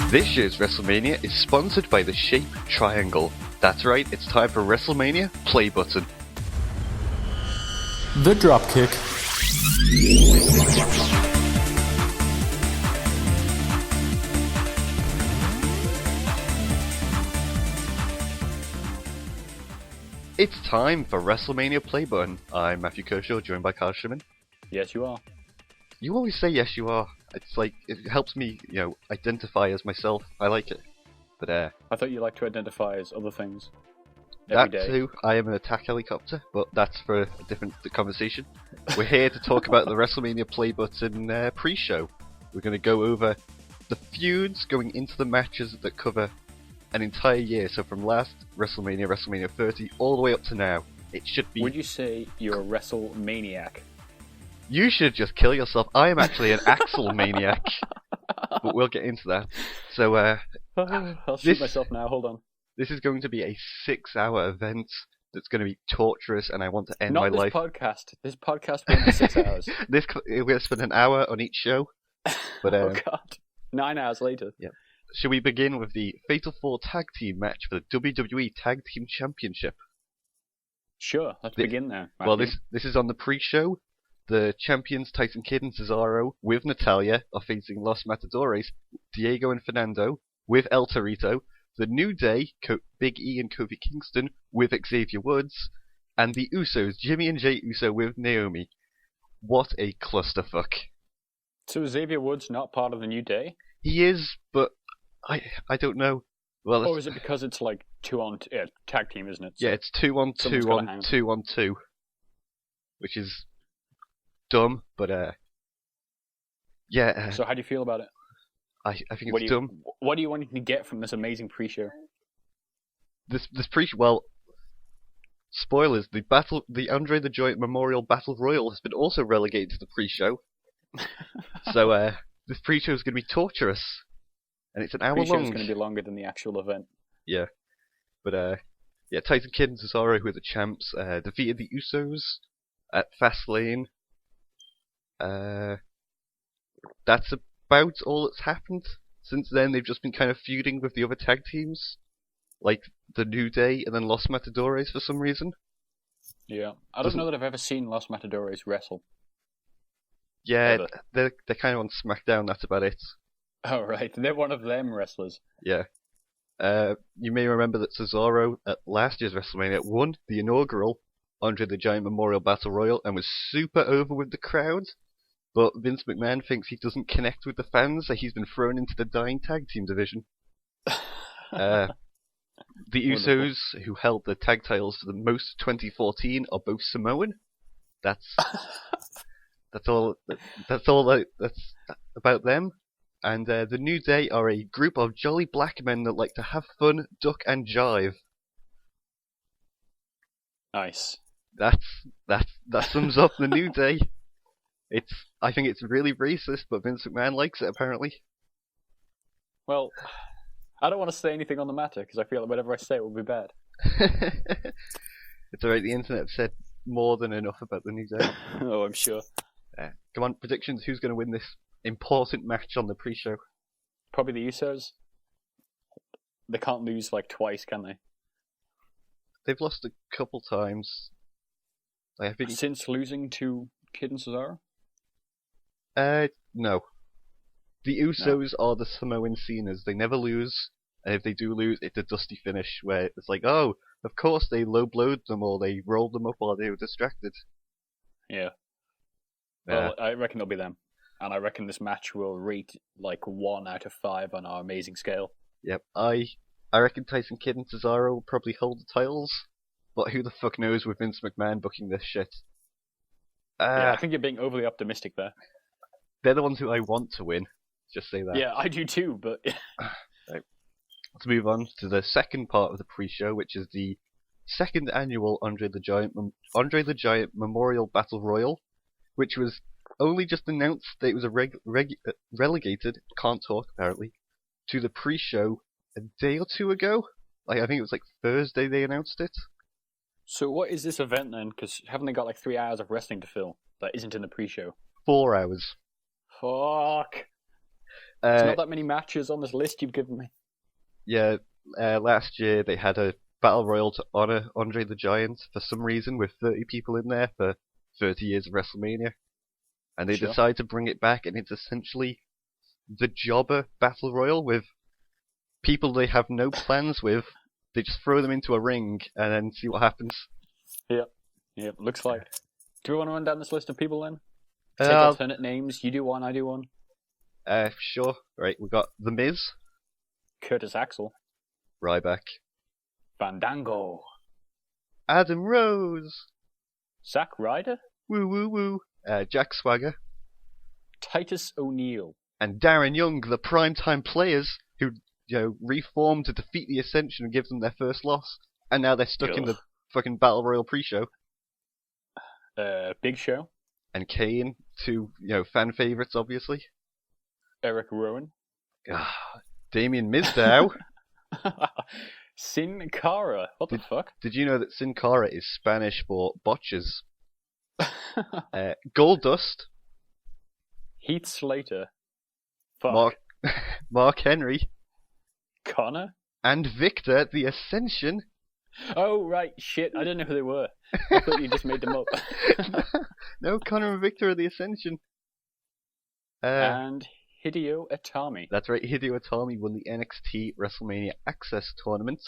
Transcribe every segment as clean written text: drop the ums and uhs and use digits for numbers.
This year's WrestleMania is sponsored by the Shape Triangle. That's right, it's time for WrestleMania Play Button. The Dropkick. It's time for WrestleMania Play Button. I'm Matthew Kershaw, joined by Carl Schumann. Yes, you are. You always say yes you are. It's like, it helps me, identify as myself. I like it. But I thought you liked to identify as other things. That too, I am an attack helicopter, but that's for a different conversation. We're here to talk about the WrestleMania Play Button pre-show. We're going to go over the feuds going into the matches that cover an entire year. So from last WrestleMania, WrestleMania 30, all the way up to now. It should be... Would you say you're a WrestleManiac? You should just kill yourself. I am actually an Axel maniac. But we'll get into that. So, I'll shoot myself now, hold on. This is going to be a 6-hour event that's going to be torturous, and I want to end my life. Not this podcast. This podcast will be 6 hours. We're going to spend an hour on each show. But, oh god. 9 hours later. Yeah. Shall we begin with the Fatal 4 Tag Team match for the WWE Tag Team Championship? Sure, let's begin there. Matthew. Well, this is on the pre-show. The champions Tyson Kidd and Cesaro with Natalya are facing Los Matadores, Diego and Fernando with El Torito, The New Day, Big E and Kofi Kingston with Xavier Woods, and the Usos, Jimmy and Jey Uso with Naomi. What a clusterfuck. So is Xavier Woods not part of the New Day? He is, but I don't know. Well, or is it because it's like tag team, isn't it? So yeah, it's 2 on 2 on 2 on 2, which is dumb, but yeah. So how do you feel about it? I think it's dumb. What do you want to get from this amazing pre-show? This pre-show, well, spoilers. The Andre the Giant Memorial Battle Royal has been also relegated to the pre-show. So this pre-show is going to be torturous, and it's an hour long. The pre-show is going to be longer than the actual event. Yeah, but Tyson Kidd and Cesaro, who are the champs, defeated the Usos at Fastlane. That's about all that's happened. Since then, they've just been kind of feuding with the other tag teams, like the New Day and then Los Matadores for some reason. Yeah, I don't know that I've ever seen Los Matadores wrestle. Yeah, they're kind of on SmackDown. That's about it. Oh right, they're one of them wrestlers. Yeah. You may remember that Cesaro at last year's WrestleMania won the inaugural Andre the Giant Memorial Battle Royal and was super over with the crowd. But Vince McMahon thinks he doesn't connect with the fans, so he's been thrown into the dying tag team division. The Usos, who held the tag titles for the most of 2014, are both Samoan. That's all that's about them. And the New Day are a group of jolly black men that like to have fun, duck, and jive. Nice. That sums up the New Day. I think it's really racist, but Vince McMahon likes it, apparently. Well, I don't want to say anything on the matter, because I feel like whatever I say will be bad. It's alright, the internet said more than enough about the New Day. Oh, I'm sure. Come on, predictions, who's going to win this important match on the pre-show? Probably the Usos. They can't lose like twice, can they? They've lost a couple times. I think... Since losing to Kidd and Cesaro? No. The Usos are the Samoan Cenas. They never lose, and if they do lose, it's a dusty finish where it's like, oh, of course they low-blowed them or they rolled them up while they were distracted. Yeah. Well, I reckon it'll be them. And I reckon this match will rate like 1 out of 5 on our amazing scale. Yep, I reckon Tyson Kidd and Cesaro will probably hold the titles, but who the fuck knows with Vince McMahon booking this shit. Yeah, I think you're being overly optimistic there. They're the ones who I want to win. Just say that. Yeah, I do too, but... Right. Let's move on to the second part of the pre-show, which is the second annual Andre the Giant Memorial Battle Royal, which was only just announced that it was relegated, can't talk apparently, to the pre-show a day or two ago. I think it was like Thursday they announced it. So what is this event then? Because haven't they got like 3 hours of wrestling to fill that isn't in the pre-show? 4 hours. Fuck. There's not that many matches on this list you've given me. Yeah, last year they had a battle royal to honor Andre the Giant for some reason, with 30 people in there for 30 years of WrestleMania, and they decided to bring it back, and it's essentially the jobber battle royal with people they have no plans with. They just throw them into a ring and then see what happens. Yep, looks like. Do we want to run down this list of people then? Take alternate names. You do one, I do one. Sure. Right, we got The Miz, Curtis Axel, Ryback, Fandango, Adam Rose, Zack Ryder, woo woo woo, Jack Swagger, Titus O'Neil, and Darren Young, the primetime players who reformed to defeat the Ascension and give them their first loss, and now they're stuck in the fucking Battle Royal pre-show. Big Show, and Kane, two fan favorites, obviously. Eric Rowan, Damien Mizdow, Sin Cara. What the fuck? Did you know that Sin Cara is Spanish for botches? Goldust, Heath Slater, fuck. Mark Henry, Connor, and Victor the Ascension. Oh right, shit! I didn't know who they were. I thought you just made them up. No, Connor and Victor are the Ascension. And Hideo Itami. That's right, Hideo Itami won the NXT WrestleMania Access Tournament,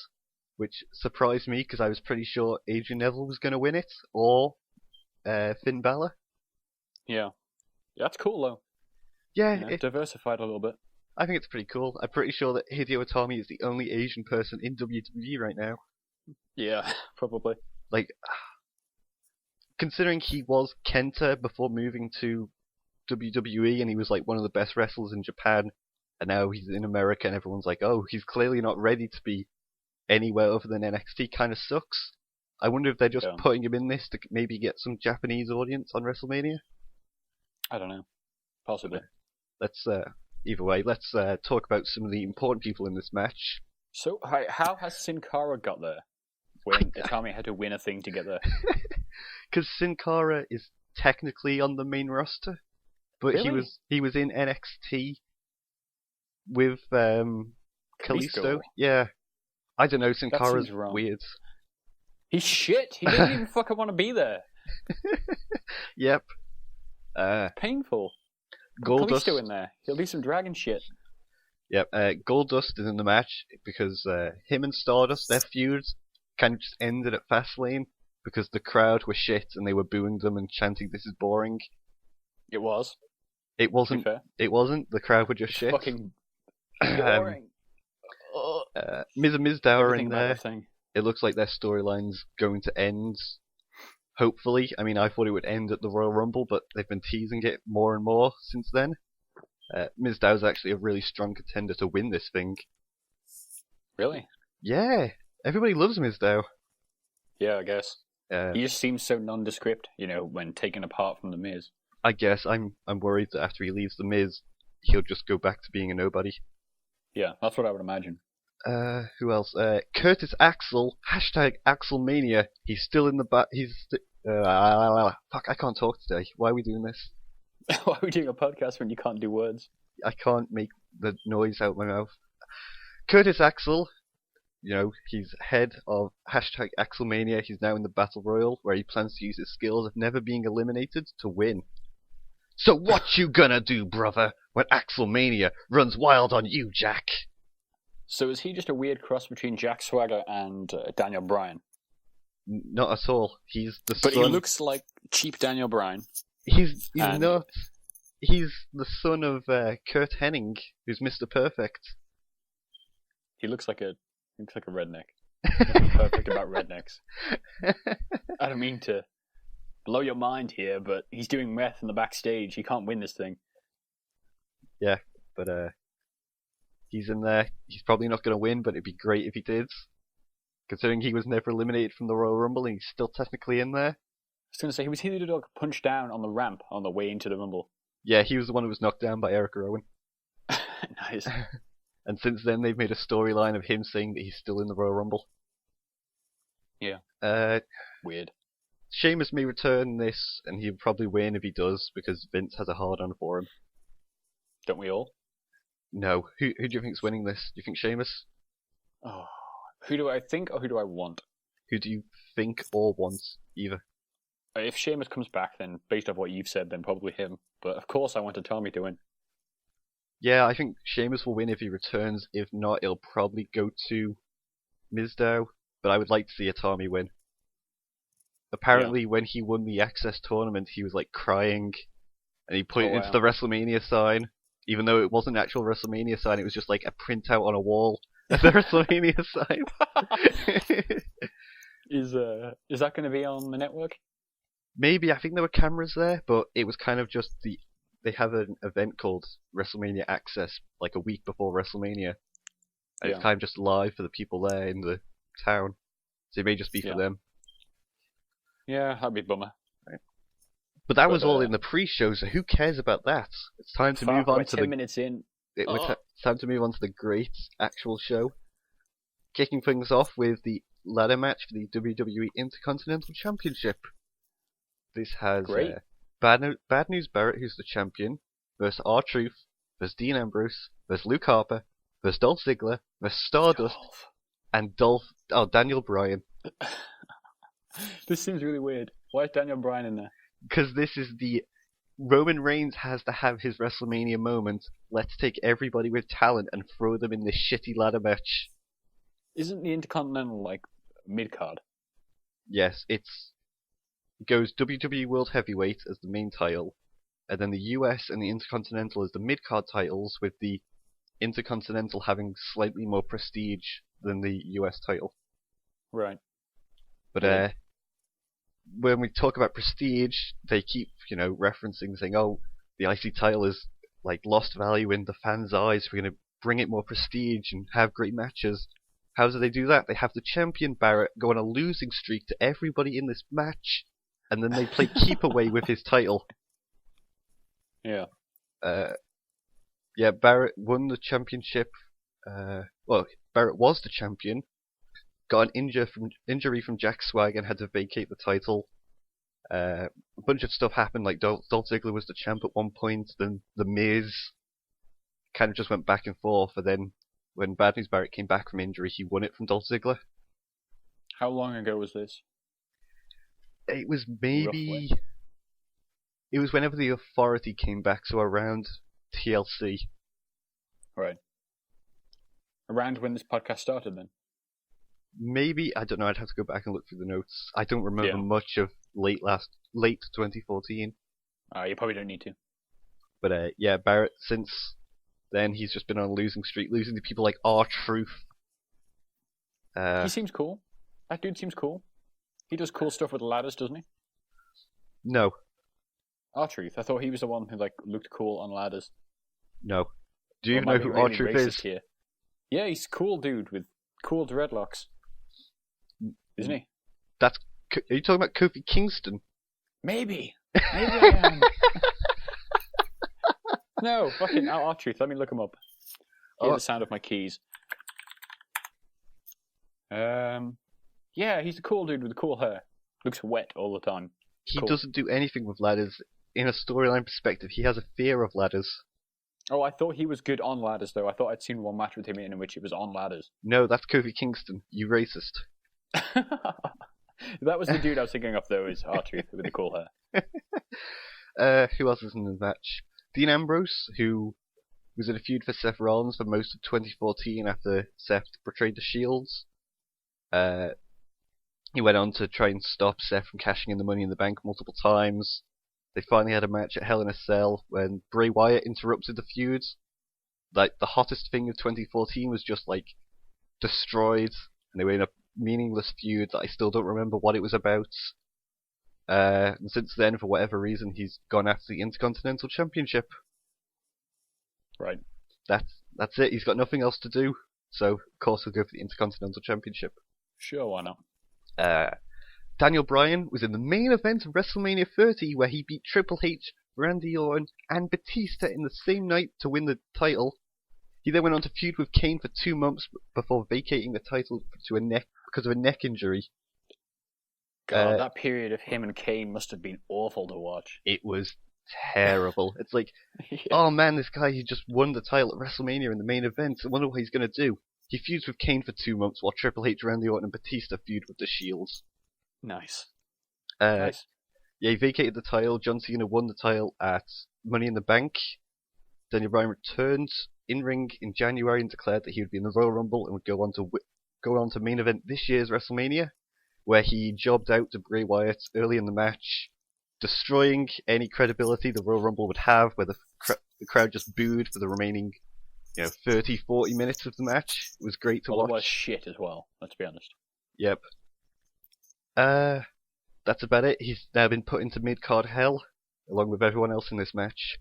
which surprised me because I was pretty sure Adrian Neville was going to win it, or Finn Balor. Yeah, that's cool though. Yeah, it diversified a little bit. I think it's pretty cool. I'm pretty sure that Hideo Itami is the only Asian person in WWE right now. Yeah, probably. Like, considering he was Kenta before moving to WWE, and he was like one of the best wrestlers in Japan, and now he's in America, and everyone's like, oh, he's clearly not ready to be anywhere other than NXT. Kind of sucks. I wonder if they're just putting him in this to maybe get some Japanese audience on WrestleMania. I don't know. Possibly. Either way, let's talk about some of the important people in this match. So, how has Sin Cara got there? When Itami had to win a thing to get there? Because Sin Cara is technically on the main roster, but really? he was in NXT with Kalisto. Yeah, I don't know. Sin Cara's weird. He's shit. He didn't even fucking want to be there. Yep. Painful. Goldust Kalisto in there. He'll do some dragon shit. Yep. Goldust is in the match because him and Stardust, their feud kind of just ended at Fastlane because the crowd were shit and they were booing them and chanting, "This is boring." It was. It wasn't. It wasn't. The crowd were just shit. Fucking boring. Miz and Mizdow are in there. It looks like their storyline's going to end. Hopefully. I mean, I thought it would end at the Royal Rumble, but they've been teasing it more and more since then. Mizdow's actually a really strong contender to win this thing. Really? Yeah. Everybody loves Mizdow. Yeah, I guess. He just seems so nondescript, when taken apart from The Miz. I guess I'm worried that after he leaves The Miz, he'll just go back to being a nobody. Yeah, that's what I would imagine. Who else? Curtis Axel, #AxelMania. He's still in the fuck, I can't talk today. Why are we doing this? Why are we doing a podcast when you can't do words? I can't make the noise out my mouth. Curtis Axel, he's head of #AxelMania. He's now in the Battle Royal, where he plans to use his skills of never being eliminated to win. So what you gonna do, brother, when Axelmania runs wild on you, Jack? So is he just a weird cross between Jack Swagger and Daniel Bryan? Not at all. He's the son. But he looks like cheap Daniel Bryan. He's not. He's the son of Kurt Hennig, who's Mr. Perfect. He looks like a redneck. Nothing perfect about rednecks. I don't mean to blow your mind here, but he's doing meth in the backstage. He can't win this thing. Yeah, but he's in there. He's probably not going to win, but it'd be great if he did. Considering he was never eliminated from the Royal Rumble and he's still technically in there. I was going to say, he was here to do a punch down on the ramp on the way into the Rumble. Yeah, he was the one who was knocked down by Eric Rowan. Nice. And since then, they've made a storyline of him saying that he's still in the Royal Rumble. Yeah. Weird. Sheamus may return this, and he'll probably win if he does, because Vince has a hard-on for him. Don't we all? No. Who do you think's winning this? Do you think Sheamus? Oh, who do I think or who do I want? Who do you think or want? Either. If Sheamus comes back, then based off what you've said, then probably him. But of course, I wanted Tommy to win. Yeah, I think Sheamus will win if he returns. If not, it'll probably go to Mizdow. But I would like to see a Tommy win. Apparently, when he won the Access tournament, he was like crying, and he put it into the WrestleMania sign, even though it wasn't an actual WrestleMania sign. It was just like a printout on a wall of the WrestleMania sign. Is that going to be on the network? Maybe. I think there were cameras there, but it was kind of just they have an event called WrestleMania Access like a week before WrestleMania, and it's kind of just live for the people there in the town, so it may just be for them. Yeah, that'd be a bummer. Right. But that was all in the pre-show, so who cares about that? It's time to move on to 10 minutes in. It's time to move on to the great actual show. Kicking things off with the ladder match for the WWE Intercontinental Championship. This has Bad News Barrett, who's the champion, versus R-Truth, versus Dean Ambrose, versus Luke Harper, versus Dolph Ziggler, versus Stardust, and Daniel Bryan. This seems really weird. Why is Daniel Bryan in there? Because this is the Roman Reigns has to have his WrestleMania moment. Let's take everybody with talent and throw them in this shitty ladder match. Isn't the Intercontinental like mid-card? Yes, it goes WWE World Heavyweight as the main title, and then the US and the Intercontinental as the mid-card titles, with the Intercontinental having slightly more prestige than the US title. Right. But when we talk about prestige, they keep, referencing, saying, "Oh, the IC title is like lost value in the fans' eyes. We're going to bring it more prestige and have great matches." How do they do that? They have the champion Barrett go on a losing streak to everybody in this match, and then they play keep away with his title. Yeah. Barrett won the championship. Barrett was the champion. Got an injury from Jack Swagger and had to vacate the title. A bunch of stuff happened, like Dolph Ziggler was the champ at one point, then The Miz kind of just went back and forth, and then when Bad News Barrett came back from injury, he won it from Dolph Ziggler. How long ago was this? It was maybe... Roughly. It was whenever the Authority came back, so around TLC. Right. Around when this podcast started, then? Maybe, I don't know, I'd have to go back and look through the notes. I don't remember much of late 2014. You probably don't need to. But Barrett, since then, he's just been on a losing streak, losing to people like R-Truth. He seems cool. That dude seems cool. He does cool stuff with ladders, doesn't he? No. R-Truth. I thought he was the one who looked cool on ladders. No. Do you even know who R-Truth is? Here. Yeah, he's a cool dude with cool dreadlocks. Isn't he? Are you talking about Kofi Kingston? Maybe I am. No, fucking R-Truth. Let me look him up. Hear the sound of my keys. Yeah, he's a cool dude with cool hair. Looks wet all the time. He doesn't do anything with ladders. In a storyline perspective, he has a fear of ladders. Oh, I thought he was good on ladders, though. I thought I'd seen one match with him in which it was on ladders. No, that's Kofi Kingston. You racist. That was the dude I was thinking of, though, is R-Truth with the cool hair. Who else is in the match? Dean Ambrose, who was in a feud for Seth Rollins for most of 2014 after Seth betrayed the Shields. He went on to try and stop Seth from cashing in the Money in the Bank multiple times. They finally had a match at Hell in a Cell when Bray Wyatt interrupted the feud. Like, the hottest thing of 2014 was just, destroyed, and they were in a meaningless feud that I still don't remember what it was about. And since then, for whatever reason, he's gone after the Intercontinental Championship. Right. That's it. He's got nothing else to do, so of course he'll go for the Intercontinental Championship. Sure, why not? Daniel Bryan was in the main event of WrestleMania 30, where he beat Triple H, Randy Orton, and Batista in the same night to win the title. He then went on to feud with Kane for 2 months before vacating the title because of a neck injury. God, that period of him and Kane must have been awful to watch. It was terrible. It's like, Yeah. oh man, this guy, he just won the title at WrestleMania in the main event. I wonder what he's going to do. He feuds with Kane for 2 months while Triple H, Randy Orton, and Batista feud with the Shields. Nice. Yeah, he vacated the title. John Cena won the title at Money in the Bank. Daniel Bryan returned in-ring in January and declared that he would be in the Royal Rumble and would go on to main event this year's WrestleMania, where he jobbed out to Bray Wyatt early in the match, destroying any credibility the Royal Rumble would have, where the crowd just booed for the remaining 30, 40 minutes of the match. It was great to watch. It was shit as well, let's be honest. Yep. That's about it. He's now been put into mid-card hell, along with everyone else in this match.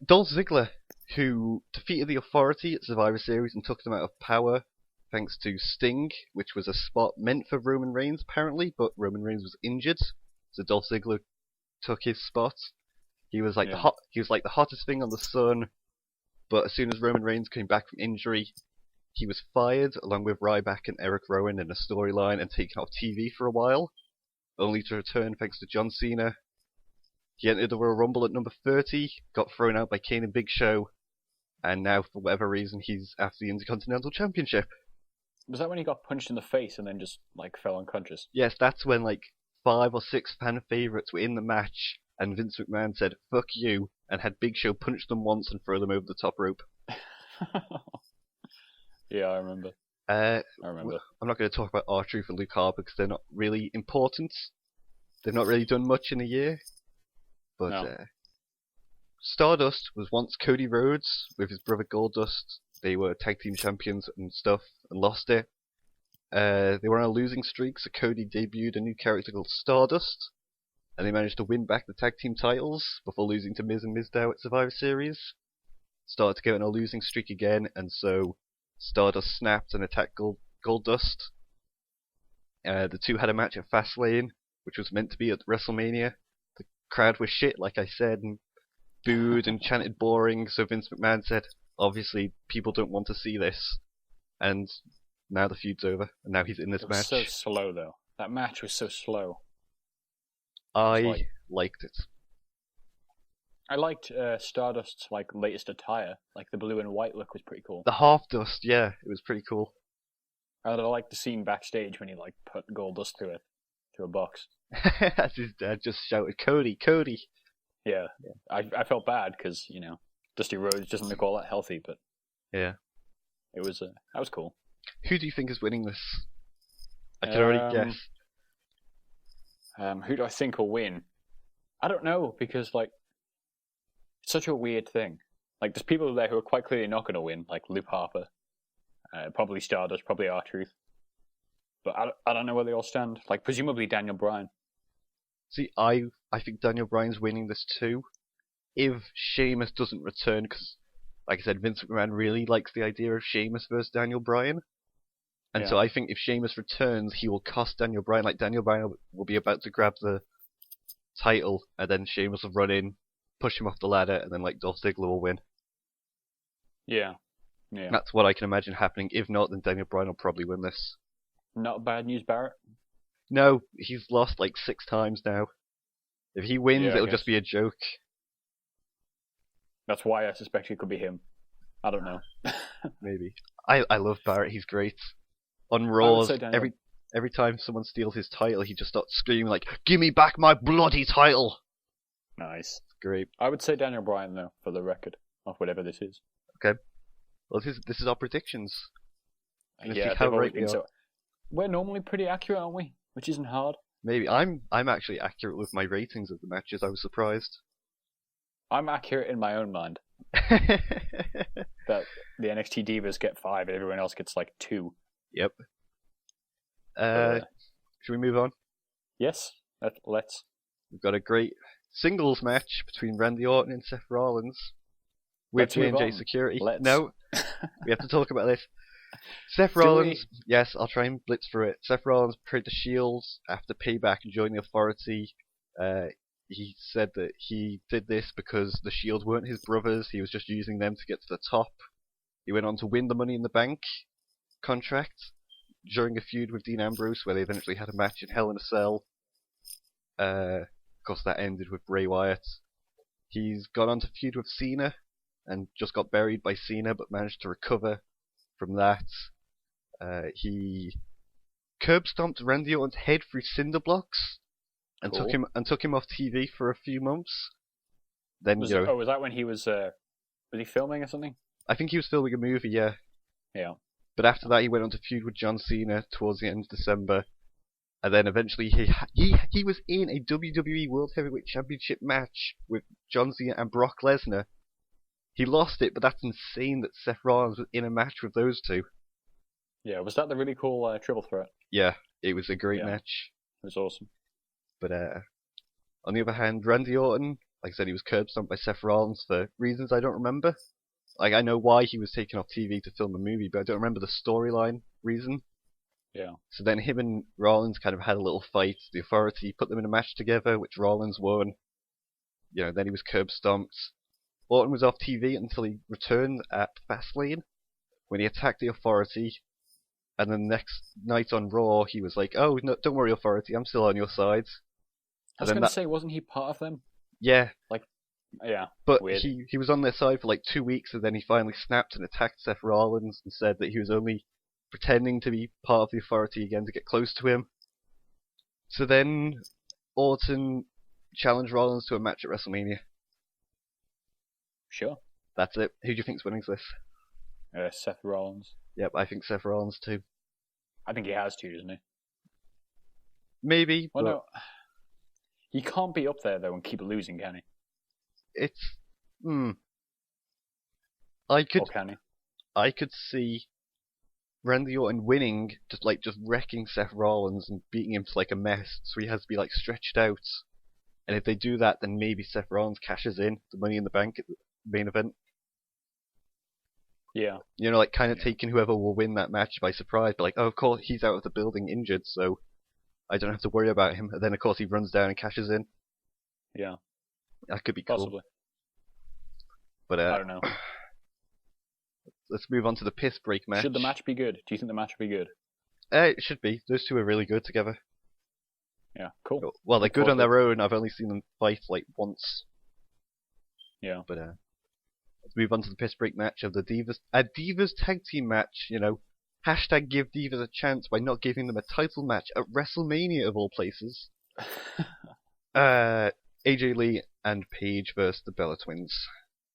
Dolph Ziggler, who defeated the Authority at Survivor Series and took them out of power thanks to Sting, which was a spot meant for Roman Reigns apparently, but Roman Reigns was injured, so Dolph Ziggler took his spot. He was like the hottest thing on the sun, but as soon as Roman Reigns came back from injury, he was fired along with Ryback and Eric Rowan in a storyline and taken off TV for a while, only to return thanks to John Cena. He entered the Royal Rumble at number 30, got thrown out by Kane and Big Show, and now for whatever reason he's after the Intercontinental Championship. Was that when he got punched in the face and then just fell unconscious? Yes, that's when 5 or 6 fan favourites were in the match, and Vince McMahon said, "Fuck you," and had Big Show punch them once and throw them over the top rope. Yeah, I remember. I'm not going to talk about R-Truth and Luke Harper because they're not really important. They've not really done much in a year. But No. Stardust was once Cody Rhodes with his brother Goldust. They were tag team champions and stuff and lost it. They were on a losing streak, so Cody debuted a new character called Stardust, and they managed to win back the tag team titles before losing to Miz and Mizdow at Survivor Series. Started to go on a losing streak again, and so Stardust snapped and attacked Goldust. The two had a match at Fastlane, which was meant to be at WrestleMania. The crowd was shit, like I said, and booed and chanted boring, so Vince McMahon said, obviously, people don't want to see this. And now the feud's over, and now he's in this match. It was so slow, though. That match was so slow. I liked it. I liked Stardust's latest attire. The blue and white look was pretty cool. The half dust, yeah, it was pretty cool. I liked the scene backstage when he put Goldust through a box. As his dad just shouted, "Cody, Cody!" Yeah. I felt bad because Dusty Rhodes doesn't look all that healthy, but yeah, that was cool. Who do you think is winning this? I can already guess. Who do I think will win? I don't know, because it's such a weird thing. There's people there who are quite clearly not going to win, like Luke Harper, probably Stardust, probably R-Truth. But I don't know where they all stand. Presumably Daniel Bryan. See, I think Daniel Bryan's winning this too. If Sheamus doesn't return, because, like I said, Vince McMahon really likes the idea of Sheamus versus Daniel Bryan. And so I think if Sheamus returns, he will cost Daniel Bryan. Daniel Bryan will be about to grab the title, and then Sheamus will run in, push him off the ladder, and then Dolph Ziggler will win. Yeah. That's what I can imagine happening. If not, then Daniel Bryan will probably win this. Not bad news, Barrett? No, he's lost 6 times now. If he wins, it'll just be a joke. That's why I suspect it could be him. I don't know. Maybe. I love Barrett, he's great. On Raw, every time someone steals his title, he just starts screaming "Give me back my bloody title!" Nice. It's great. I would say Daniel Bryan, though, for the record, of whatever this is. Okay. Well, this is our predictions. Yeah, how right we are. so. We're normally pretty accurate, aren't we? Which isn't hard. Maybe. I'm actually accurate with my ratings of the matches. I was surprised. I'm accurate in my own mind. That the NXT Divas get 5 and everyone else gets 2. Yep. Should we move on? Yes, let's. We've got a great singles match between Randy Orton and Seth Rollins with J&J Security. No, we have to talk about this. Seth Rollins, yes, I'll try and blitz through it. Seth Rollins betrayed the Shield after Payback and joined the Authority. He said that he did this because the Shield weren't his brothers, he was just using them to get to the top. He went on to win the Money in the Bank contract during a feud with Dean Ambrose, where they eventually had a match in Hell in a Cell. course, that ended with Bray Wyatt. He's gone on to feud with Cena, and just got buried by Cena, but managed to recover from that. He curb stomped Randy Orton's head through cinder blocks, and Cool. took him off TV for a few months. Then Was that when he was he filming or something? I think he was filming a movie, yeah. Yeah. But after that, he went on to feud with John Cena towards the end of December, and then eventually he was in a WWE World Heavyweight Championship match with John Cena and Brock Lesnar. He lost it, but that's insane that Seth Rollins was in a match with those two. Yeah, was that the really cool triple threat? Yeah, it was a great match. It was awesome. But on the other hand, Randy Orton, like I said, he was curb stomped by Seth Rollins for reasons I don't remember. Like, I know why he was taken off TV to film a movie, but I don't remember the storyline reason. Yeah. So then him and Rollins kind of had a little fight. The Authority put them in a match together, which Rollins won. Then he was curb stomped. Orton was off TV until he returned at Fastlane, when he attacked the Authority. And then the next night on Raw, he was like, "Oh, no, don't worry, Authority, I'm still on your side." I was going to say, wasn't he part of them? Yeah. Yeah. But weird. he was on their side for like 2 weeks, and then he finally snapped and attacked Seth Rollins and said that he was only pretending to be part of the Authority again to get close to him. So then Orton challenged Rollins to a match at WrestleMania. Sure. That's it. Who do you think's winning this? Seth Rollins. Yep, I think Seth Rollins too. I think he has to, doesn't he? Maybe. Well, but no. He can't be up there, though, and keep losing, can he? It's... Or can he? I could see Randy Orton winning, just wrecking Seth Rollins and beating him to like a mess, so he has to be like stretched out. And if they do that, then maybe Seth Rollins cashes in the Money in the Bank at the main event. Yeah. Kind of taking whoever will win that match by surprise. But like, oh, of course, he's out of the building injured, so I don't have to worry about him. And then, of course, he runs down and cashes in. Yeah. That could be cool. Possibly. But I don't know. Let's move on to the piss break match. Should the match be good? Do you think the match will be good? It should be. Those two are really good together. Yeah, cool. Well, they're good on their own. I've only seen them fight like once. Yeah. But let's move on to the piss break match of the Divas. A Divas tag team match, Hashtag give Divas a chance by not giving them a title match at WrestleMania of all places. AJ Lee and Paige versus the Bella Twins.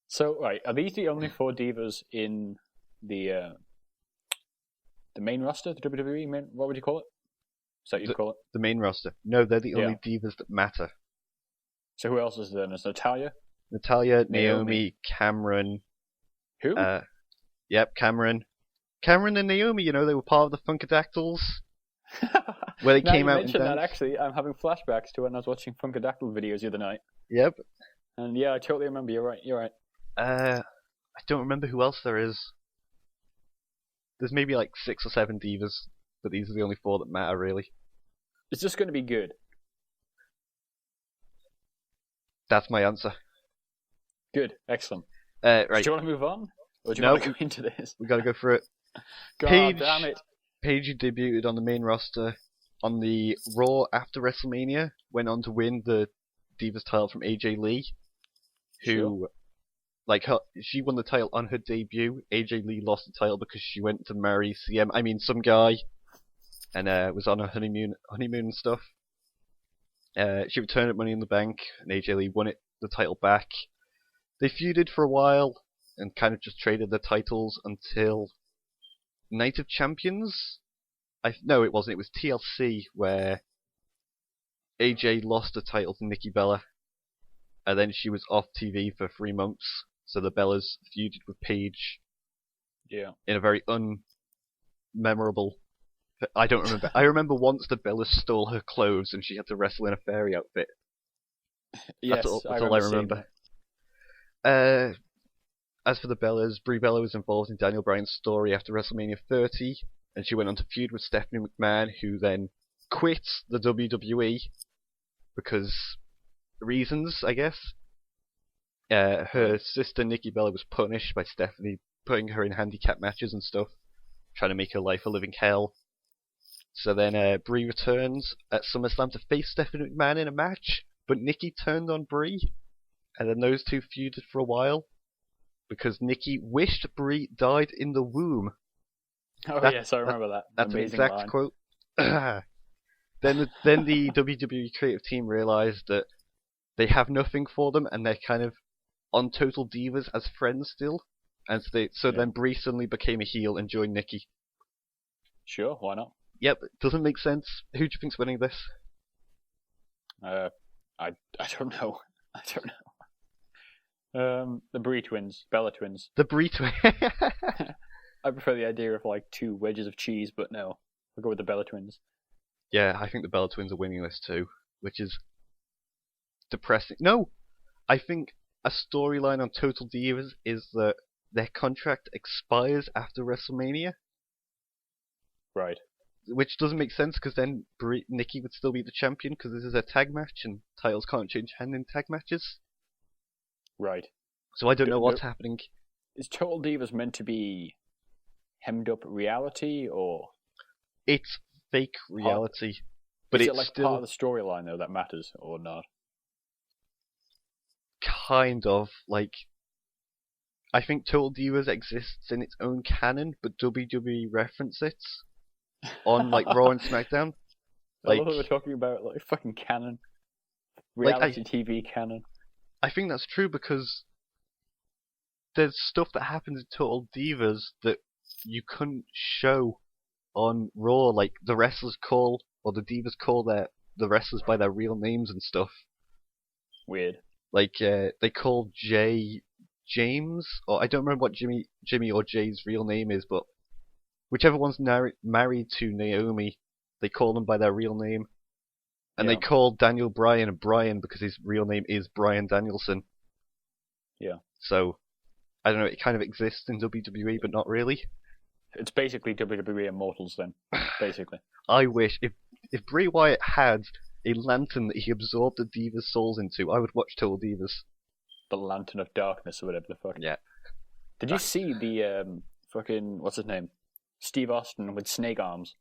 So, right, are these the only 4 Divas in the main roster, the WWE main? What would you call it? Is that what you'd call it? The main roster. No, they're the only Divas that matter. So who else is there? There's Natalya, Naomi, Cameron. Who? Yep, Cameron. Cameron and Naomi, they were part of the Funkadactyls. Where they came out and mentioned that, actually, I'm having flashbacks to when I was watching Funkadactyl videos the other night. Yep. And yeah, I totally remember. You're right. I don't remember who else there is. There's maybe like 6 or 7 Divas, but these are the only 4 that matter, really. It's just going to be good. That's my answer. Good. Excellent. Right. Do you want to move on? Or do you want to go into this? We gotta go through it. God damn it. Paige debuted on the main roster on the Raw after WrestleMania, went on to win the Divas title from AJ Lee, who, she won the title on her debut. AJ Lee lost the title because she went to marry some guy, and was on her honeymoon and stuff. She returned at Money in the Bank, and AJ Lee won the title back. They feuded for a while, and kind of just traded the titles until Night of Champions? No, it wasn't. It was TLC, where AJ lost the title to Nikki Bella, and then she was off TV for 3 months, so the Bellas feuded with Paige. Yeah. In a very unmemorable... I don't remember. I remember once the Bellas stole her clothes and she had to wrestle in a fairy outfit. Yes, that's all I remember. As for the Bellas, Brie Bella was involved in Daniel Bryan's story after WrestleMania 30, and she went on to feud with Stephanie McMahon, who then quit the WWE because reasons, I guess. Her sister Nikki Bella was punished by Stephanie, putting her in handicap matches and stuff, trying to make her life a living hell. So then Brie returns at SummerSlam to face Stephanie McMahon in a match, but Nikki turned on Brie, and then those two feuded for a while because Nikki wished Brie died in the womb. Oh yes, I remember that. That's Amazing an exact line. quote. Then the WWE creative team realized that they have nothing for them, and they're kind of on Total Divas as friends still, and then Brie suddenly became a heel and joined Nikki. Sure, why not? Yep, it doesn't make sense. Who do you think's winning this? I don't know. I don't know. The Brie twins, Bella twins. The Brie twins. I prefer the idea of like two wedges of cheese, but no, I'll go with the Bella twins. Yeah, I think the Bella twins are winning this too, which is depressing. No, I think a storyline on Total Divas is that their contract expires after WrestleMania. Right. Which doesn't make sense because then Nikki would still be the champion because this is a tag match and titles can't change hand in tag matches. Right. So I don't know what's happening. Is Total Divas meant to be hemmed up reality or? It's fake reality, but is it's it like still part of the storyline though that matters or not? kind of like. I think Total Divas exists in its own canon, but WWE reference it on like Raw and SmackDown. I love that we're talking about like fucking canon, reality TV canon. I think that's true because there's stuff that happens in Total Divas that you couldn't show on Raw, like the wrestlers call or the divas call the wrestlers by their real names and stuff. Weird. Like they call Jay James, or I don't remember what Jimmy or Jay's real name is, but whichever one's married to Naomi, they call them by their real name. And they call Daniel Bryan Brian because his real name is Bryan Danielson. Yeah. So, I don't know, it kind of exists in WWE, but not really. It's basically WWE Immortals then, basically. I wish, if Bray Wyatt had a lantern that he absorbed the Divas' souls into, I would watch Total Divas. The Lantern of Darkness or whatever the fuck. Yeah. Did you see the fucking, what's his name? Steve Austin with snake arms.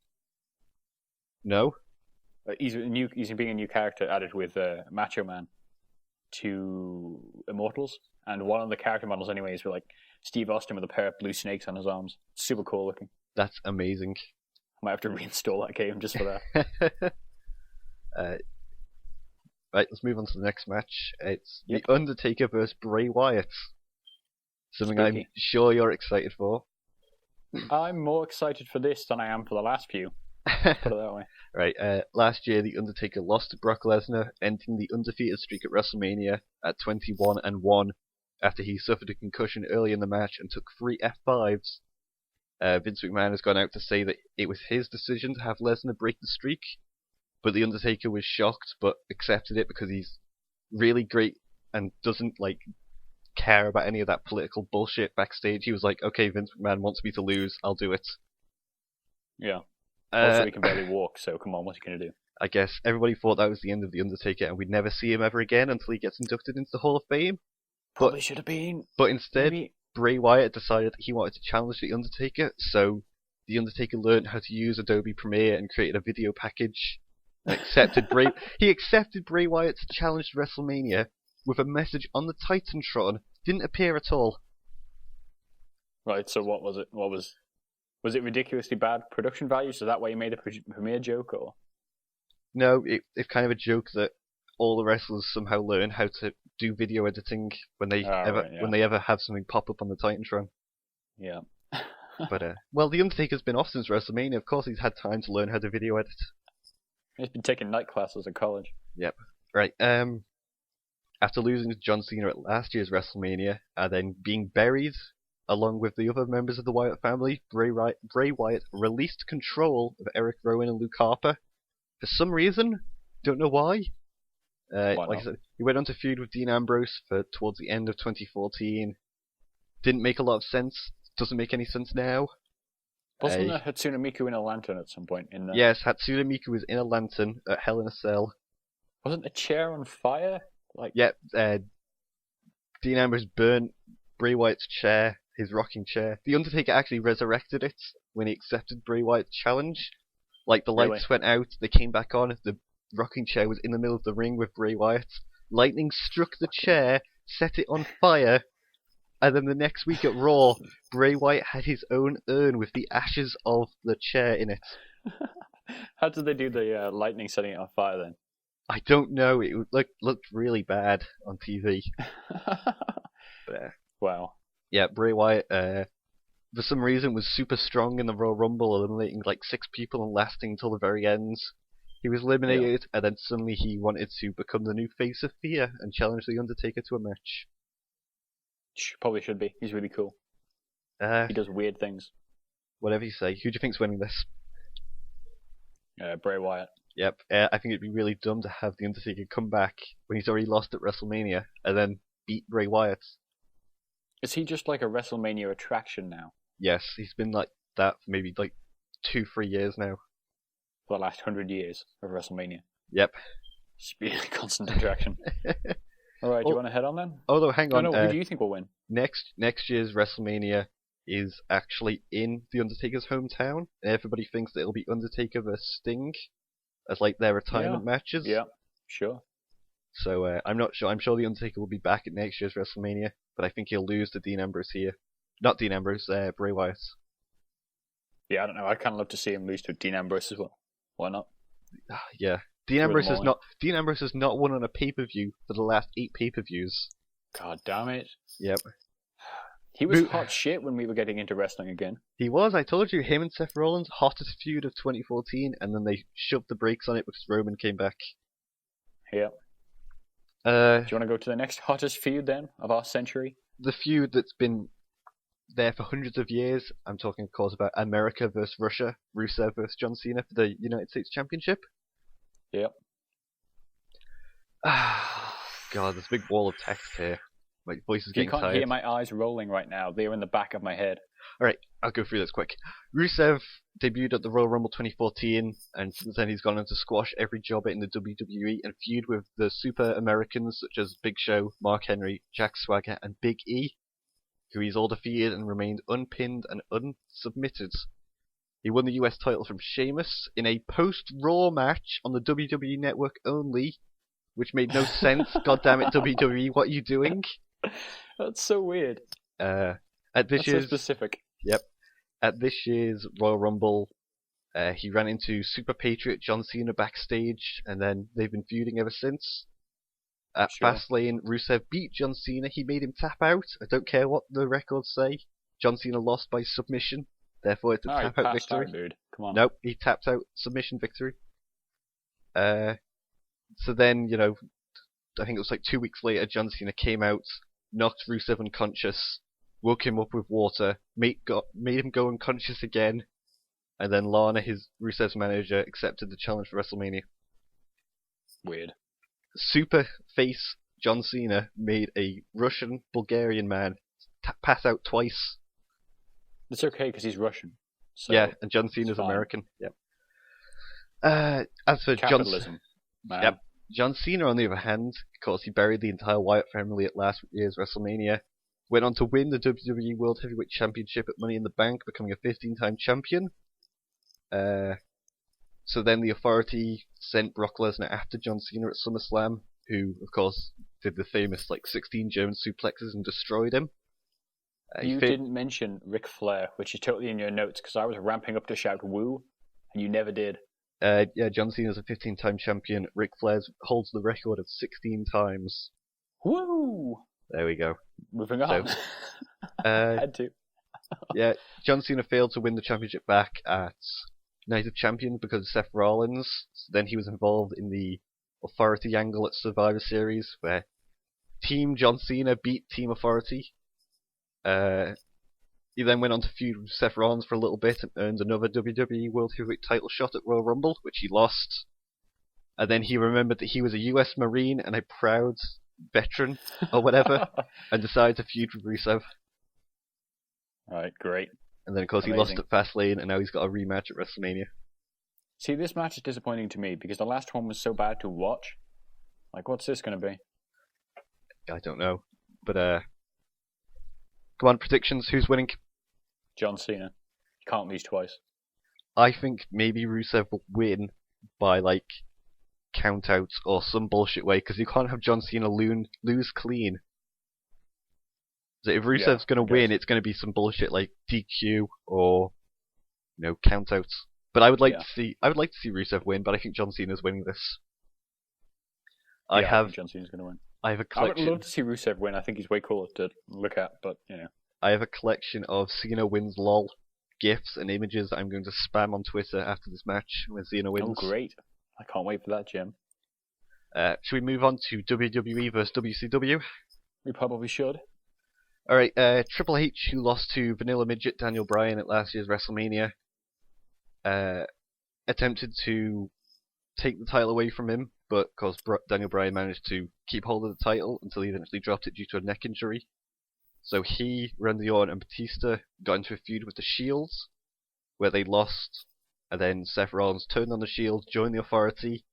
No? He's being a new character added with Macho Man to Immortals, and one of the character models, anyways, were like Steve Austin with a pair of blue snakes on his arms. Super cool looking. That's amazing. I might have to reinstall that game just for that. Right, let's move on to the next match. It's The Undertaker versus Bray Wyatt. Something Spooky. I'm sure you're excited for. I'm more excited for this than I am for the last few. Put it that way. Right, last year the Undertaker lost to Brock Lesnar, ending the undefeated streak at WrestleMania at 21-1 after he suffered a concussion early in the match and took 3 F5s. Vince McMahon has gone out to say that it was his decision to have Lesnar break the streak, but the Undertaker was shocked but accepted it because he's really great and doesn't care about any of that political bullshit backstage. He was like, okay, Vince McMahon wants me to lose, I'll do it. Yeah. Also, he can barely walk, so come on, what's he going to do? I guess everybody thought that was the end of The Undertaker and we'd never see him ever again until he gets inducted into the Hall of Fame. Probably should have been. But instead, Maybe. Bray Wyatt decided he wanted to challenge The Undertaker, so The Undertaker learned how to use Adobe Premiere and created a video package. And he accepted Bray Wyatt's challenge to WrestleMania with a message on the Titantron. Didn't appear at all. Right, so what was it? Was it ridiculously bad production value? So that way you made a Premiere joke, or? No, it's kind of a joke that all the wrestlers somehow learn how to do video editing when they ever have something pop up on the Titantron. Yeah. But well, The Undertaker's been off since WrestleMania. Of course, he's had time to learn how to video edit. He's been taking night classes at college. Yep. Right. After losing to John Cena at last year's WrestleMania, and then being buried along with the other members of the Wyatt family, Bray Wyatt released control of Eric Rowan and Luke Harper. For some reason, don't know why. Like I said, he went on to feud with Dean Ambrose towards the end of 2014. Didn't make a lot of sense. Doesn't make any sense now. Wasn't Hatsune Miku in a lantern at some point? Yes, Hatsune Miku was in a lantern at Hell in a Cell. Wasn't the chair on fire? Yep. Dean Ambrose burnt Bray Wyatt's chair, his rocking chair. The Undertaker actually resurrected it when he accepted Bray Wyatt's challenge. The lights went out, they came back on, the rocking chair was in the middle of the ring with Bray Wyatt. Lightning struck the chair, set it on fire, and then the next week at Raw, Bray Wyatt had his own urn with the ashes of the chair in it. How did they do the lightning setting it on fire then? I don't know. It looked really bad on TV. But, wow. yeah, Bray Wyatt, for some reason, was super strong in the Royal Rumble, eliminating like 6 people and lasting until the very end. He was eliminated, and then suddenly he wanted to become the new face of Fear and challenge The Undertaker to a match. Probably should be. He's really cool. He does weird things. Whatever you say. Who do you think's winning this? Bray Wyatt. Yep. I think it'd be really dumb to have The Undertaker come back when he's already lost at WrestleMania and then beat Bray Wyatt. Is he just like a WrestleMania attraction now? Yes, he's been like that for maybe like 2-3 years now. For the last 100 years of WrestleMania. Yep. Just be a constant attraction. Alright, do you want to head on then? Although, hang on. No, who do you think will win? Next year's WrestleMania is actually in The Undertaker's hometown, and everybody thinks that it'll be Undertaker vs Sting as like their retirement matches. Yeah, sure. So I'm not sure. I'm sure The Undertaker will be back at next year's WrestleMania, but I think he'll lose to Dean Ambrose here. Not Dean Ambrose, Bray Wyatt. Yeah, I don't know. I'd kind of love to see him lose to Dean Ambrose as well. Why not? Yeah. Dean Ambrose has not won on a pay-per-view for the last 8 pay-per-views. God damn it. Yep. He was hot shit when we were getting into wrestling again. He was. I told you, him and Seth Rollins, hottest feud of 2014, and then they shoved the brakes on it because Roman came back. Yep. Do you want to go to the next hottest feud then of our century? The feud that's been there for hundreds of years. I'm talking, of course, about America versus Russia, Rusev versus John Cena for the United States Championship. Yep. God, there's a big wall of text here. My voice is getting tired. You can't hear my eyes rolling right now. They're in the back of my head. Alright, I'll go through this quick. Rusev debuted at the Royal Rumble 2014, and since then he's gone on to squash every jobber in the WWE and feud with the Super Americans such as Big Show, Mark Henry, Jack Swagger, and Big E, who he's all defeated and remained unpinned and unsubmitted. He won the US title from Sheamus in a post-Raw match on the WWE Network only, which made no sense. God damn it, WWE, what are you doing? That's so weird. That's so specific. Yep. At this year's Royal Rumble, he ran into Super Patriot John Cena backstage, and then they've been feuding ever since. At Fastlane, Rusev beat John Cena. He made him tap out. I don't care what the records say. John Cena lost by submission. Therefore, it's a tap-out victory. Dude. Come on. Nope, he tapped out, submission victory. So then, I think it was like 2 weeks later, John Cena came out, knocked Rusev unconscious, woke him up with water, made him go unconscious again, and then Lana, Rusev's manager, accepted the challenge for WrestleMania. Weird. Super face John Cena made a Russian Bulgarian man pass out twice. It's okay because he's Russian. So yeah, and John Cena's American. Yep. As for capitalism, man. Yep. John Cena, on the other hand, of course, he buried the entire Wyatt family at last year's WrestleMania. Went on to win the WWE World Heavyweight Championship at Money in the Bank, becoming a 15-time champion. So then the Authority sent Brock Lesnar after John Cena at SummerSlam, who, of course, did the famous 16 German suplexes and destroyed him. You didn't mention Ric Flair, which is totally in your notes, because I was ramping up to shout woo, and you never did. Yeah, John Cena's a 15-time champion. Ric Flair holds the record of 16 times. Woo! There we go. Moving on. So, had to. Yeah, John Cena failed to win the championship back at Night of Champions because of Seth Rollins. So then he was involved in the Authority angle at Survivor Series, where Team John Cena beat Team Authority. He then went on to feud with Seth Rollins for a little bit and earned another WWE World Heavyweight title shot at Royal Rumble, which he lost. And then he remembered that he was a US Marine and a proud veteran, or whatever, and decided to feud with Rusev. Alright, great. And then, of course, he lost at Fastlane, and now he's got a rematch at WrestleMania. See, this match is disappointing to me, because the last one was so bad to watch. What's this going to be? I don't know. But, come on, predictions. Who's winning? John Cena. You can't lose twice. I think maybe Rusev will win by, countouts or some bullshit way, because you can't have John Cena lose clean. So if Rusev's going to win, it's going to be some bullshit like DQ or countouts. But I would like to see Rusev win, but I think John Cena's winning this. I think John Cena's going to win. I have a collection. I would love to see Rusev win. I think he's way cooler to look at, but I have a collection of Cena wins lol GIFs and images that I'm going to spam on Twitter after this match when Cena wins. Oh, great. I can't wait for that, Jim. Should we move on to WWE versus WCW? We probably should. Alright, Triple H, who lost to Vanilla Midget Daniel Bryan at last year's WrestleMania, attempted to take the title away from him, but of course Daniel Bryan managed to keep hold of the title until he eventually dropped it due to a neck injury. So he, Randy Orton, and Batista got into a feud with the Shields, where they lost, and then Seth Rollins turned on the Shield, joined the Authority.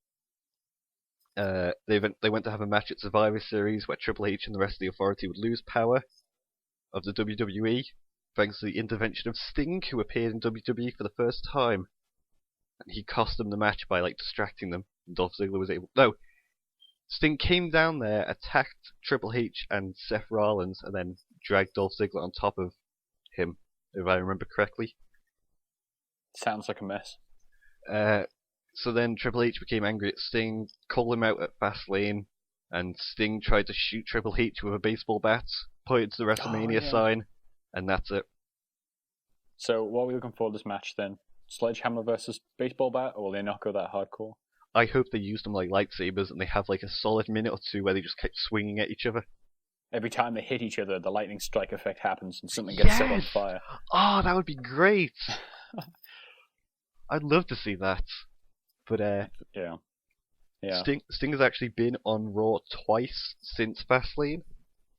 They went to have a match at Survivor Series where Triple H and the rest of the Authority would lose power of the WWE, thanks to the intervention of Sting, who appeared in WWE for the first time. And he cost them the match by distracting them. And Dolph Ziggler was able... No! Sting came down there, attacked Triple H and Seth Rollins, and then dragged Dolph Ziggler on top of him, if I remember correctly. Sounds like a mess. So then Triple H became angry at Sting, called him out at Fastlane, and Sting tried to shoot Triple H with a baseball bat, pointed to the WrestleMania sign, and that's it. So what are we looking for this match then? Sledgehammer versus baseball bat, or will they not go that hardcore? I hope they use them like lightsabers and they have a solid minute or two where they just keep swinging at each other. Every time they hit each other, the lightning strike effect happens and something gets set on fire. Oh, that would be great! I'd love to see that. But yeah. Sting has actually been on Raw twice since Fastlane.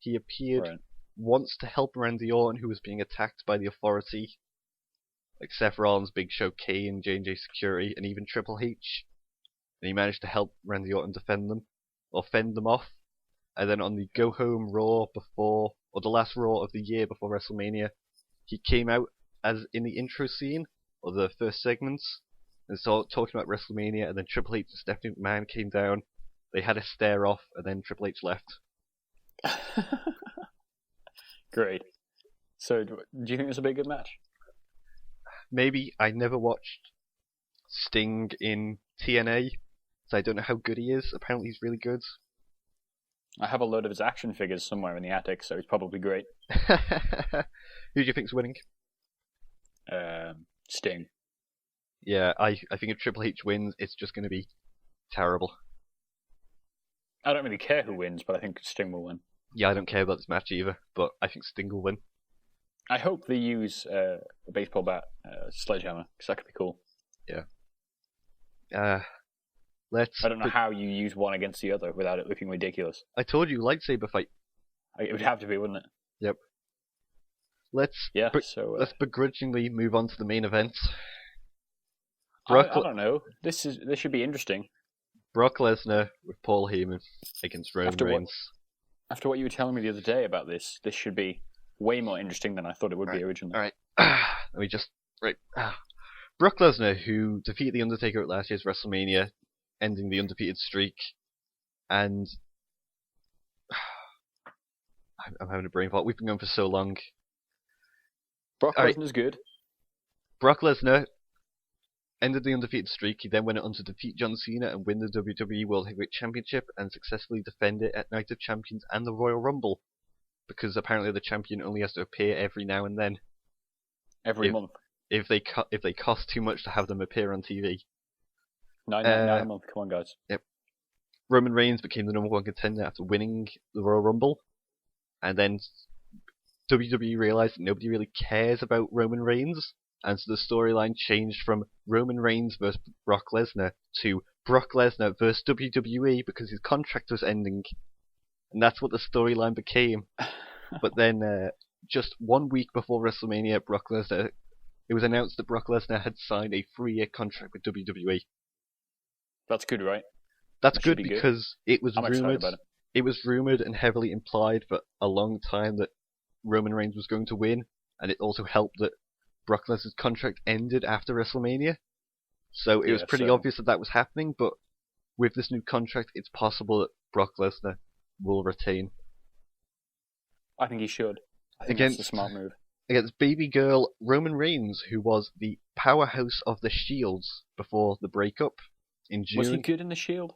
He appeared once to help Randy Orton, who was being attacked by the Authority, like Seth Rollins, Big Show, Kane, J&J Security, and even Triple H. And he managed to help Randy Orton fend them off. And then on the Go Home Raw or the last Raw of the year before WrestleMania, he came out as in the intro scene, or the first segments, and started talking about WrestleMania, and then Triple H and Stephanie McMahon came down, they had a stare off, and then Triple H left. Great. So, do you think this will be a good match? Maybe. I never watched Sting in TNA, so I don't know how good he is. Apparently he's really good. I have a load of his action figures somewhere in the attic, so he's probably great. Who do you think's winning? Sting. Yeah, I think if Triple H wins, it's just going to be terrible. I don't really care who wins, but I think Sting will win. Yeah, I don't care about this match either, but I think Sting will win. I hope they use a baseball bat, sledgehammer, because that could be cool. Yeah. I don't know how you use one against the other without it looking ridiculous. I told you, lightsaber fight. It would have to be, wouldn't it? Yep. Let's begrudgingly move on to the main event. I don't know. This should be interesting. Brock Lesnar with Paul Heyman against Roman Reigns. After what you were telling me the other day about this should be way more interesting than I thought it would be originally. Alright. Let me just... Brock Lesnar, who defeated The Undertaker at last year's WrestleMania, ending the undefeated streak, and... I'm having a brain fart. We've been going for so long. Brock Lesnar's good. Brock Lesnar ended the undefeated streak. He then went on to defeat John Cena and win the WWE World Heavyweight Championship and successfully defend it at Night of Champions and the Royal Rumble, because apparently the champion only has to appear every now and then. Every month. If they cost too much to have them appear on TV. $9.99 a month. Come on, guys. Yep. Roman Reigns became the number one contender after winning the Royal Rumble, and then WWE realized that nobody really cares about Roman Reigns, and so the storyline changed from Roman Reigns versus Brock Lesnar to Brock Lesnar versus WWE because his contract was ending, and that's what the storyline became. But then, just 1 week before WrestleMania, it was announced that Brock Lesnar had signed a 3-year contract with WWE. That's good, right? That's good because it was I'm rumored. About it. It was rumored and heavily implied for a long time that Roman Reigns was going to win, and it also helped that Brock Lesnar's contract ended after WrestleMania. So it was pretty obvious that was happening, but with this new contract, it's possible that Brock Lesnar will retain. I think he should. I think that's a smart move. Against baby girl Roman Reigns, who was the powerhouse of the Shields before the breakup in June. Was he good in the Shield?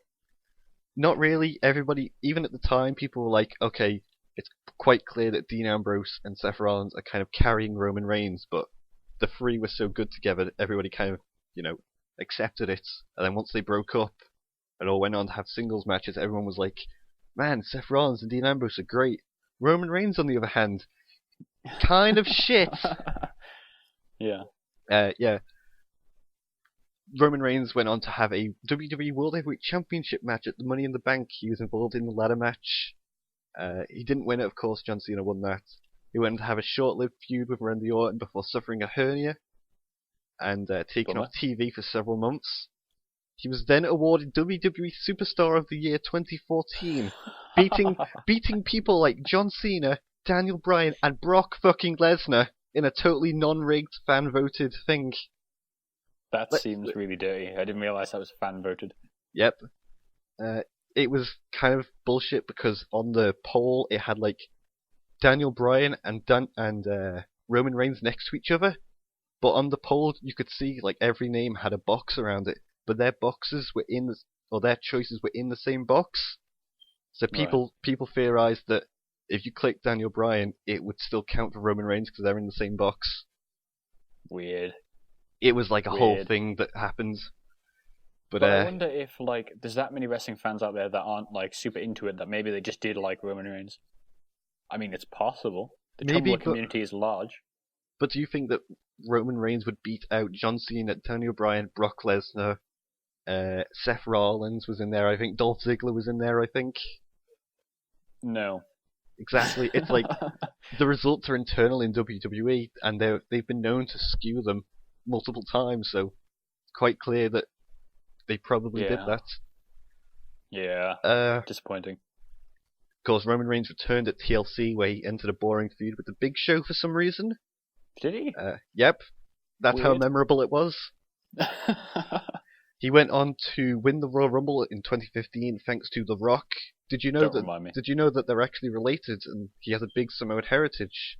Not really. Everybody, even at the time, people were like, okay, it's quite clear that Dean Ambrose and Seth Rollins are kind of carrying Roman Reigns, but the three were so good together that everybody kind of, accepted it. And then once they broke up and all went on to have singles matches, everyone was like, man, Seth Rollins and Dean Ambrose are great. Roman Reigns, on the other hand, kind of shit. Yeah. Yeah. Roman Reigns went on to have a WWE World Heavyweight Championship match at the Money in the Bank. He was involved in the ladder match. He didn't win it, of course. John Cena won that. He went on to have a short-lived feud with Randy Orton before suffering a hernia and taking off TV for several months. He was then awarded WWE Superstar of the Year 2014, beating people like John Cena, Daniel Bryan, and Brock fucking Lesnar in a totally non-rigged, fan-voted thing. That seems really dirty. I didn't realize that was fan-voted. Yep. It was kind of bullshit because on the poll it had like Daniel Bryan and Roman Reigns next to each other, but on the poll you could see like every name had a box around it, but their choices were in the same box. So people theorized that if you click Daniel Bryan, it would still count for Roman Reigns because they're in the same box. Weird. It was like a whole thing that happened. But I wonder if there's that many wrestling fans out there that aren't like super into it that maybe they just did like Roman Reigns. I mean, it's possible. The Tumblr community is large. But do you think that Roman Reigns would beat out John Cena, Daniel Bryan, Brock Lesnar, Seth Rollins was in there, I think Dolph Ziggler was in there, I think? No. Exactly. It's like the results are internal in WWE, and they've been known to skew them multiple times, so it's quite clear that they probably did that. Yeah. Disappointing. Of course, Roman Reigns returned at TLC, where he entered a boring feud with the Big Show for some reason. Did he? Yep. That's Weird. how memorable it was. He went on to win the Royal Rumble in 2015 thanks to The Rock. Did you know that they're actually related and he has a big Samoan heritage?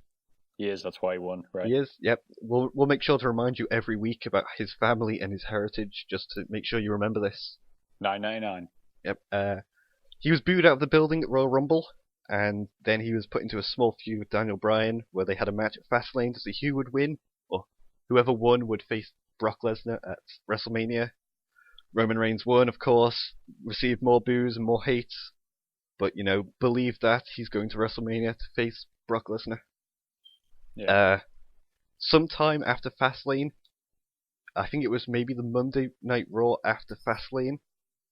He is, that's why he won, right? He is, yep. We'll make sure to remind you every week about his family and his heritage, just to make sure you remember this. $9.99. Yep. He was booed out of the building at Royal Rumble, and then he was put into a small feud with Daniel Bryan, where they had a match at Fastlane to see who would win, or whoever won would face Brock Lesnar at WrestleMania. Roman Reigns won, of course, received more boos and more hate, but, believe that he's going to WrestleMania to face Brock Lesnar. Yeah. Sometime after Fastlane, I think it was maybe the Monday Night Raw after Fastlane,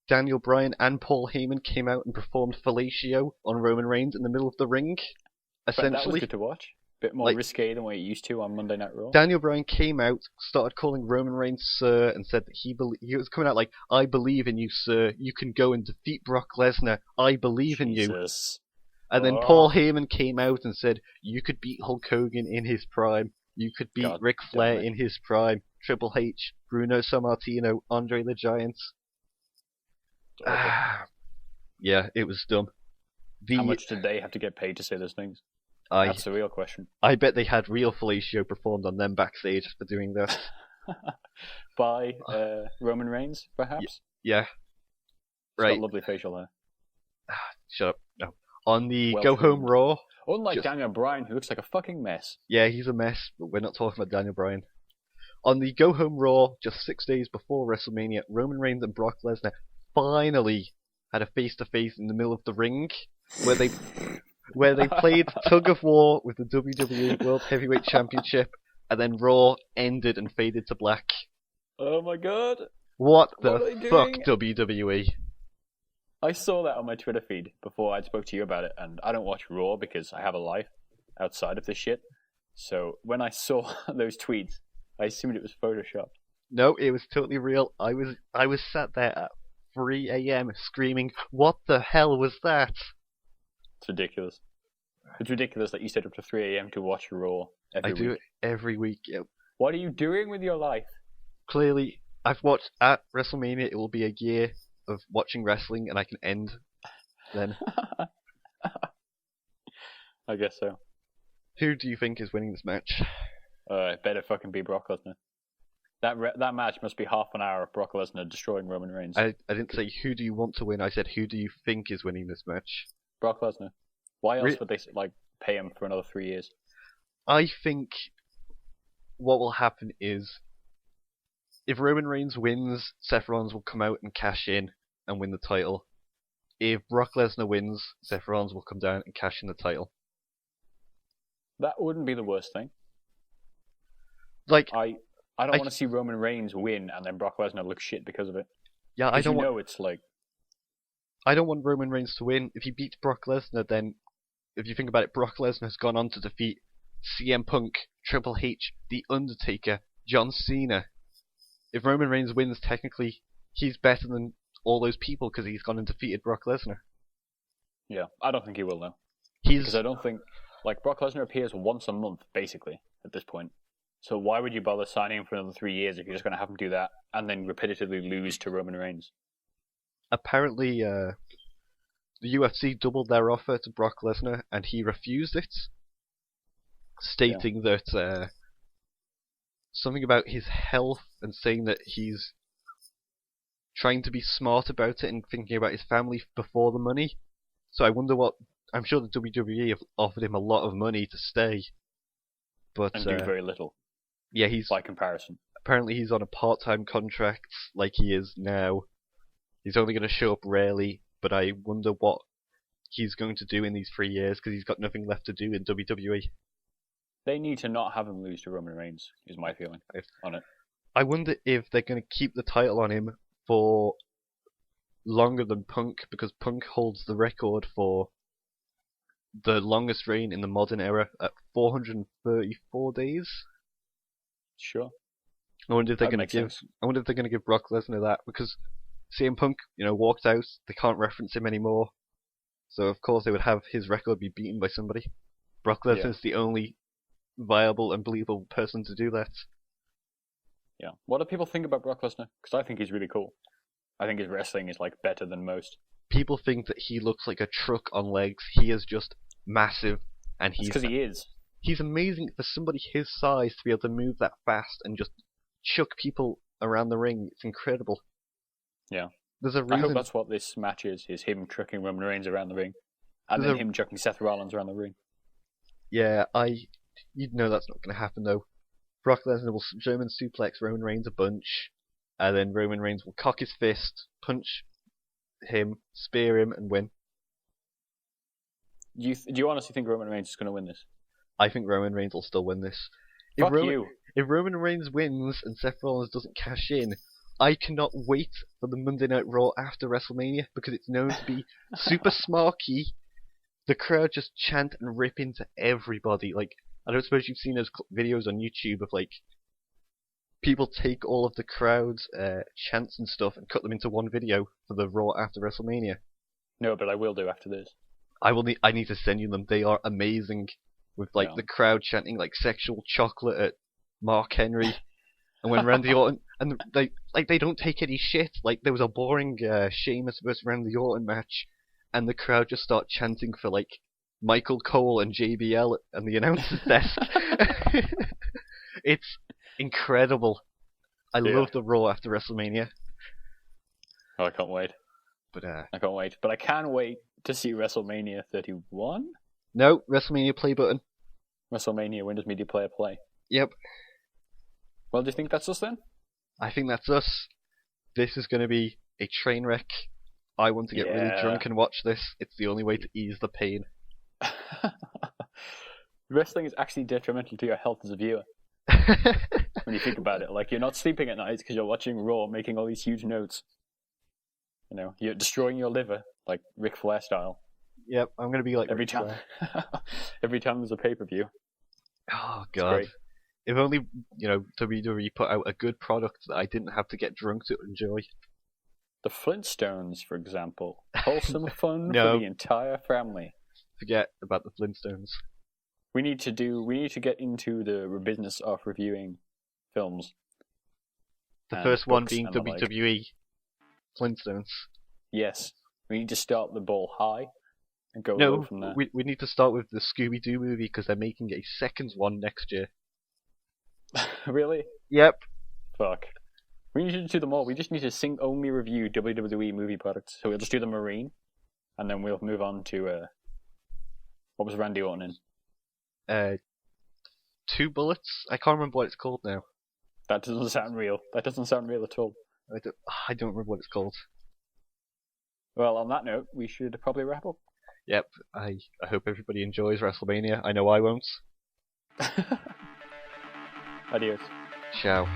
Daniel Bryan and Paul Heyman came out and performed fellatio on Roman Reigns in the middle of the ring. Essentially, that was good to watch. Bit more risque than what you used to on Monday Night Raw. Daniel Bryan came out, started calling Roman Reigns sir, and said that he was coming out like, I believe in you, sir. You can go and defeat Brock Lesnar. I believe in you. And then Paul Heyman came out and said, you could beat Hulk Hogan in his prime. You could beat Ric Flair in his prime. Triple H, Bruno Sammartino, Andre the Giant. Yeah, it was dumb. How much did they have to get paid to say those things? That's the real question. I bet they had real fellatio performed on them backstage for doing that. By Roman Reigns, perhaps? Yeah. Right. Got lovely facial hair. Shut up. No. On the Go Home Raw. Unlike Daniel Bryan, who looks like a fucking mess. Yeah, he's a mess, but we're not talking about Daniel Bryan. On the Go Home Raw, just 6 days before WrestleMania, Roman Reigns and Brock Lesnar finally had a face-to-face in the middle of the ring, where they played tug of war with the WWE World Heavyweight Championship, and then Raw ended and faded to black. Oh my god! What the fuck, WWE? I saw that on my Twitter feed before I spoke to you about it, and I don't watch Raw because I have a life outside of this shit. So when I saw those tweets, I assumed it was photoshopped. No, it was totally real. I was sat there at 3 a.m. screaming, what the hell was that? It's ridiculous. It's ridiculous that you stayed up to 3 a.m. to watch Raw every week. I do it every week, yeah. What are you doing with your life? Clearly, I've watched at WrestleMania, it will be a year of watching wrestling, and I can end then. I guess so. Who do you think is winning this match? It better fucking be Brock Lesnar. That match must be half an hour of Brock Lesnar destroying Roman Reigns. I didn't say who do you want to win. I said who do you think is winning this match? Brock Lesnar. Why else would they pay him for another 3 years? I think what will happen is if Roman Reigns wins, Seth Rollins will come out and cash in and win the title. If Brock Lesnar wins, Seth Rollins will come down and cash in the title. That wouldn't be the worst thing. Like I don't want to see Roman Reigns win and then Brock Lesnar look shit because of it. Yeah, I don't want Roman Reigns to win. If he beats Brock Lesnar, then if you think about it, Brock Lesnar has gone on to defeat CM Punk, Triple H, The Undertaker, John Cena. If Roman Reigns wins, technically he's better than all those people because he's gone and defeated Brock Lesnar. Yeah, I don't think he will though. Because I don't think Brock Lesnar appears once a month basically at this point. So why would you bother signing him for another 3 years if you're just going to have him do that and then repetitively lose to Roman Reigns? Apparently, the UFC doubled their offer to Brock Lesnar and he refused it, stating that something about his health and saying that he's trying to be smart about it and thinking about his family before the money. So I wonder I'm sure the WWE have offered him a lot of money to stay, but and do very little. Yeah, he's by comparison. Apparently, he's on a part-time contract like he is now. He's only going to show up rarely, but I wonder what he's going to do in these 3 years because he's got nothing left to do in WWE. They need to not have him lose to Roman Reigns, is my feeling on it. I wonder if they're going to keep the title on him for longer than Punk, because Punk holds the record for the longest reign in the modern era at 434 days. Sure. I wonder if they're going to give Brock Lesnar that, because CM Punk, walked out. They can't reference him anymore, so of course they would have his record be beaten by somebody. Brock Lesnar is the only viable and believable person to do that. Yeah. What do people think about Brock Lesnar? Because I think he's really cool. I think his wrestling is better than most. People think that he looks like a truck on legs. He is just massive, and he's because he is. He's amazing for somebody his size to be able to move that fast and just chuck people around the ring. It's incredible. Yeah. There's a reason. I hope that's what this match is him trucking Roman Reigns around the ring. And then him chucking Seth Rollins around the ring. Yeah, you'd know that's not going to happen though. Brock Lesnar will German suplex Roman Reigns a bunch, and then Roman Reigns will cock his fist, punch him, spear him, and win. Do you honestly think Roman Reigns is going to win this? I think Roman Reigns will still win this. Fuck you. If Roman Reigns wins and Seth Rollins doesn't cash in, I cannot wait for the Monday Night Raw after WrestleMania because it's known to be super smarky. The crowd just chant and rip into everybody. I don't suppose you've seen those videos on YouTube of people take all of the crowd's chants and stuff and cut them into one video for the Raw after WrestleMania. No, but I will do after this. I need to send you them. They are amazing. With the crowd chanting sexual chocolate at Mark Henry, and when Randy Orton, and they don't take any shit. There was a boring Sheamus versus Randy Orton match, and the crowd just start chanting for Michael Cole and JBL and the announcer's desk. It's incredible. I love the Raw after WrestleMania. Oh, I can't wait. I can't wait. But I can wait to see WrestleMania 31. No, WrestleMania play button. WrestleMania Windows Media Player play. Yep. Well, do you think that's us then? I think that's us. This is going to be a train wreck. I want to get really drunk and watch this. It's the only way to ease the pain. Wrestling is actually detrimental to your health as a viewer. When you think about it. You're not sleeping at night because you're watching Raw, making all these huge notes. You're destroying your liver, Ric Flair style. Yep, I'm going to be every time. Every time there's a pay-per-view. Oh, God. If only, WWE put out a good product that I didn't have to get drunk to enjoy. The Flintstones, for example. Wholesome fun for the entire family. Forget about the Flintstones. We need to get into the business of reviewing films. The first one being WWE Flintstones. Yes. We need to start the ball high and go low No, from there. we need to start with the Scooby-Doo movie because they're making a second one next year. Really? Yep. Fuck. We need to do them all. We just need to only review WWE movie products. So we'll just do the Marine, and then we'll move on to what was Randy Orton in? Two Bullets. I can't remember what it's called now. That doesn't sound real. That doesn't sound real at all. I don't remember what it's called. Well, on that note, we should probably wrap up. Yep. I hope everybody enjoys WrestleMania. I know I won't. Adios. Ciao.